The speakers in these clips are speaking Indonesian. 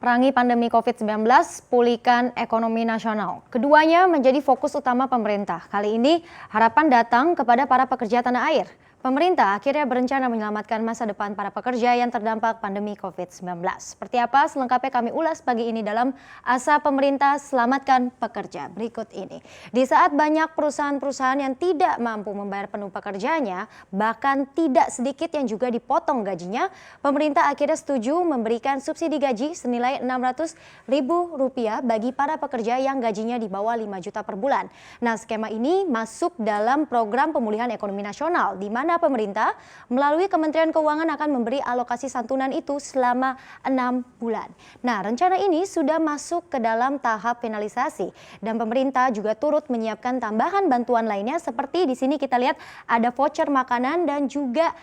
Perangi pandemi COVID-19, pulihkan ekonomi nasional. Keduanya menjadi fokus utama pemerintah. Kali ini harapan datang kepada para pekerja tanah air. Pemerintah akhirnya berencana menyelamatkan masa depan para pekerja yang terdampak pandemi COVID-19. Seperti apa selengkapnya kami ulas pagi ini dalam Asa Pemerintah Selamatkan Pekerja berikut ini. Di saat banyak perusahaan-perusahaan yang tidak mampu membayar penuh pekerjanya, bahkan tidak sedikit yang juga dipotong gajinya, pemerintah akhirnya setuju memberikan subsidi gaji senilai Rp600.000 bagi para pekerja yang gajinya di bawah 5 juta per bulan. Nah, skema ini masuk dalam program pemulihan ekonomi nasional, di mana pemerintah melalui Kementerian Keuangan akan memberi alokasi santunan itu selama 6 bulan. Nah, rencana ini sudah masuk ke dalam tahap finalisasi dan pemerintah juga turut menyiapkan tambahan bantuan lainnya seperti di sini kita lihat ada voucher makanan dan juga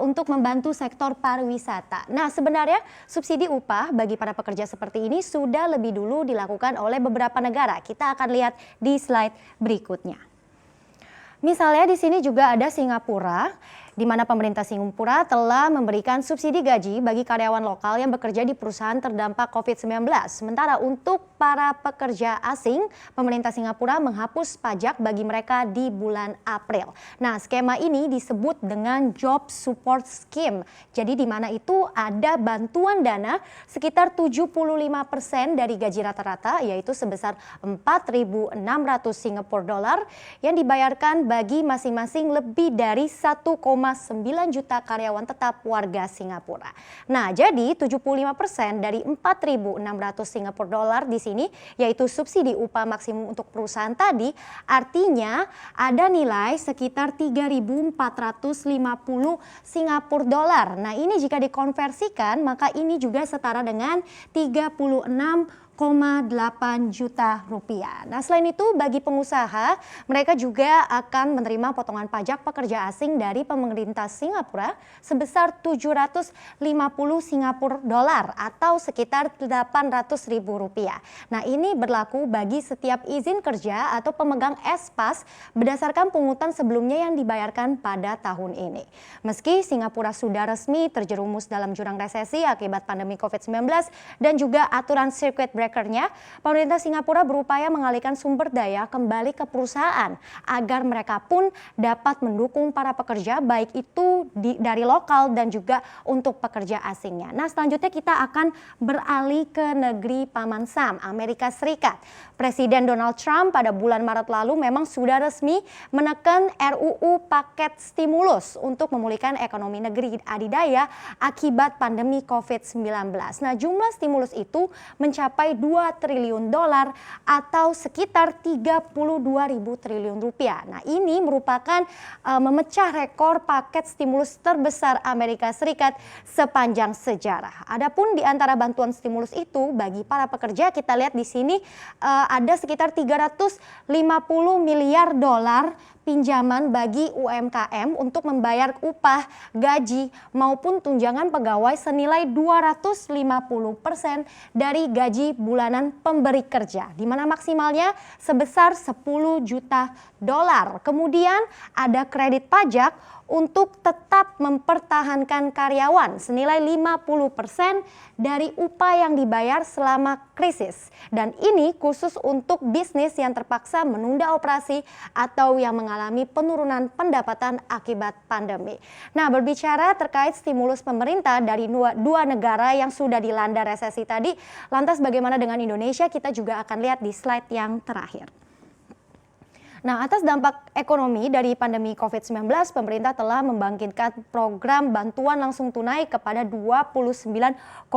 untuk membantu sektor pariwisata. Nah, sebenarnya subsidi upah bagi para pekerja seperti ini sudah lebih dulu dilakukan oleh beberapa negara. Kita akan lihat di slide berikutnya. Misalnya di sini juga ada Singapura, di mana pemerintah Singapura telah memberikan subsidi gaji bagi karyawan lokal yang bekerja di perusahaan terdampak COVID-19. Sementara untuk para pekerja asing, pemerintah Singapura menghapus pajak bagi mereka di bulan April. Nah, skema ini disebut dengan Job Support Scheme. Jadi di mana itu ada bantuan dana sekitar 75% dari gaji rata-rata, yaitu sebesar 4.600 Singapura dolar yang dibayarkan bagi masing-masing lebih dari 1,9 juta karyawan tetap warga Singapura. Nah, jadi 75% dari 4.600 Singapura dolar di sini yaitu subsidi upah maksimum untuk perusahaan tadi, artinya ada nilai sekitar 3.450 Singapura dolar. Nah, ini jika dikonversikan maka ini juga setara dengan 36,8 juta rupiah. Nah, selain itu bagi pengusaha, mereka juga akan menerima potongan pajak pekerja asing dari pemerintah Singapura sebesar 750 Singapura dolar atau sekitar 800.000 rupiah. Nah, ini berlaku bagi setiap izin kerja atau pemegang espas berdasarkan pungutan sebelumnya yang dibayarkan pada tahun ini. Meski Singapura sudah resmi terjerumus dalam jurang resesi akibat pandemi COVID-19 dan juga aturan circuit breaker-nya, pemerintah Singapura berupaya mengalihkan sumber daya kembali ke perusahaan agar mereka pun dapat mendukung para pekerja baik itu dari lokal dan juga untuk pekerja asingnya. Nah, selanjutnya kita akan beralih ke negeri Paman Sam, Amerika Serikat. Presiden Donald Trump pada bulan Maret lalu memang sudah resmi menekan RUU paket stimulus untuk memulihkan ekonomi negeri adidaya akibat pandemi COVID-19. Nah, jumlah stimulus itu mencapai 2 triliun dolar atau sekitar 32.000 triliun rupiah. Nah, ini merupakan memecah rekor paket stimulus terbesar Amerika Serikat sepanjang sejarah. Adapun di antara bantuan stimulus itu bagi para pekerja kita lihat di sini ada sekitar 350 miliar dolar pinjaman bagi UMKM untuk membayar upah, gaji maupun tunjangan pegawai senilai 250% dari gaji bulanan pemberi kerja, di mana maksimalnya sebesar 10 juta dolar. Kemudian ada kredit pajak untuk tetap mempertahankan karyawan senilai 50% dari upah yang dibayar selama krisis. Dan ini khusus untuk bisnis yang terpaksa menunda operasi atau yang mengalami penurunan pendapatan akibat pandemi. Nah, berbicara terkait stimulus pemerintah dari dua negara yang sudah dilanda resesi tadi, lantas bagaimana dengan Indonesia? Kita juga akan lihat di slide yang terakhir. Nah, atas dampak ekonomi dari pandemi COVID-19, pemerintah telah membangkitkan program bantuan langsung tunai kepada 29,3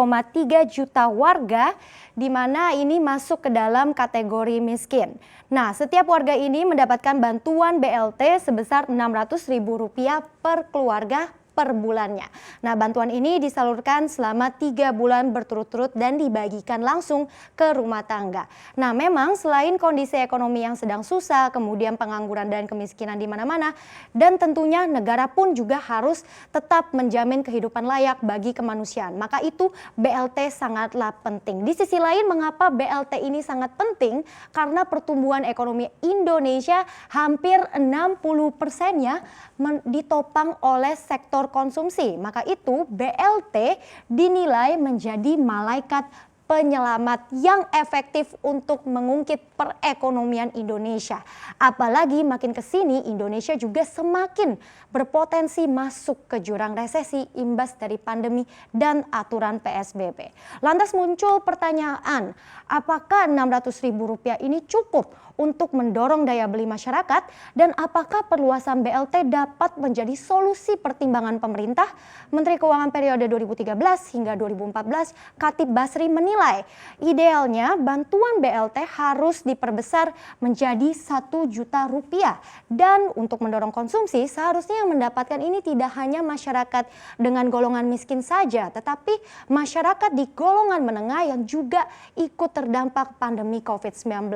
juta warga, di mana ini masuk ke dalam kategori miskin. Nah, setiap warga ini mendapatkan bantuan BLT sebesar Rp600.000 per keluarga per bulannya. Nah, bantuan ini disalurkan selama 3 bulan berturut-turut dan dibagikan langsung ke rumah tangga. Nah, memang selain kondisi ekonomi yang sedang susah, kemudian pengangguran dan kemiskinan di mana-mana, dan tentunya negara pun juga harus tetap menjamin kehidupan layak bagi kemanusiaan. Maka itu BLT sangatlah penting. Di sisi lain, mengapa BLT ini sangat penting? Karena pertumbuhan ekonomi Indonesia hampir 60%-nya ditopang oleh sektor konsumsi. Maka itu BLT dinilai menjadi malaikat penyelamat yang efektif untuk mengungkit perekonomian Indonesia. Apalagi makin ke sini Indonesia juga semakin berpotensi masuk ke jurang resesi imbas dari pandemi dan aturan PSBB. Lantas muncul pertanyaan, apakah Rp600.000 ini cukup untuk mendorong daya beli masyarakat dan apakah perluasan BLT dapat menjadi solusi pertimbangan pemerintah? Menteri Keuangan periode 2013 hingga 2014, Khatib Basri menilai idealnya bantuan BLT harus diperbesar menjadi Rp1 juta dan untuk mendorong konsumsi seharusnya yang mendapatkan ini tidak hanya masyarakat dengan golongan miskin saja, tetapi masyarakat di golongan menengah yang juga ikut terdampak pandemi COVID-19.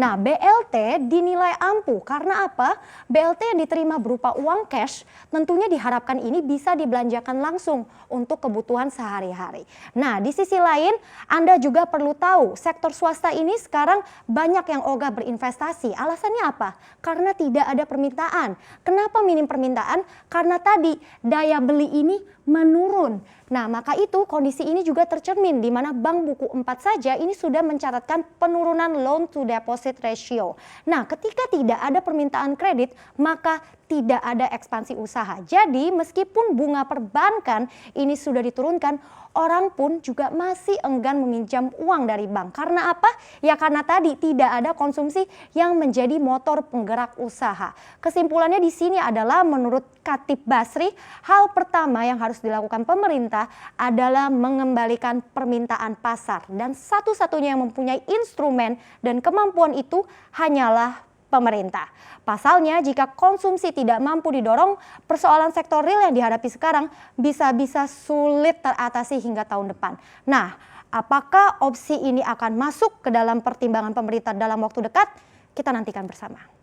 Nah, BLT dinilai ampuh karena apa? BLT yang diterima berupa uang cash tentunya diharapkan ini bisa dibelanjakan langsung untuk kebutuhan sehari-hari. Nah, di sisi lain Anda juga perlu tahu sektor swasta ini sekarang banyak yang ogah berinvestasi. Alasannya apa? Karena tidak ada permintaan. Kenapa minim permintaan? Karena tadi daya beli ini menurun. Nah, maka itu kondisi ini juga tercermin di mana Bank Buku 4 saja ini sudah mencatatkan penurunan loan to deposit ratio. Nah, ketika tidak ada permintaan kredit, maka tidak ada ekspansi usaha. Jadi, meskipun bunga perbankan ini sudah diturunkan, orang pun juga masih enggan meminjam uang dari bank. Karena apa? Ya karena tadi tidak ada konsumsi yang menjadi motor penggerak usaha. Kesimpulannya di sini adalah menurut Khatib Basri, hal pertama yang harus dilakukan pemerintah adalah mengembalikan permintaan pasar. Dan satu-satunya yang mempunyai instrumen dan kemampuan itu hanyalah pemerintah. Pasalnya, jika konsumsi tidak mampu didorong, persoalan sektor real yang dihadapi sekarang bisa-bisa sulit teratasi hingga tahun depan. Nah, apakah opsi ini akan masuk ke dalam pertimbangan pemerintah dalam waktu dekat? Kita nantikan bersama.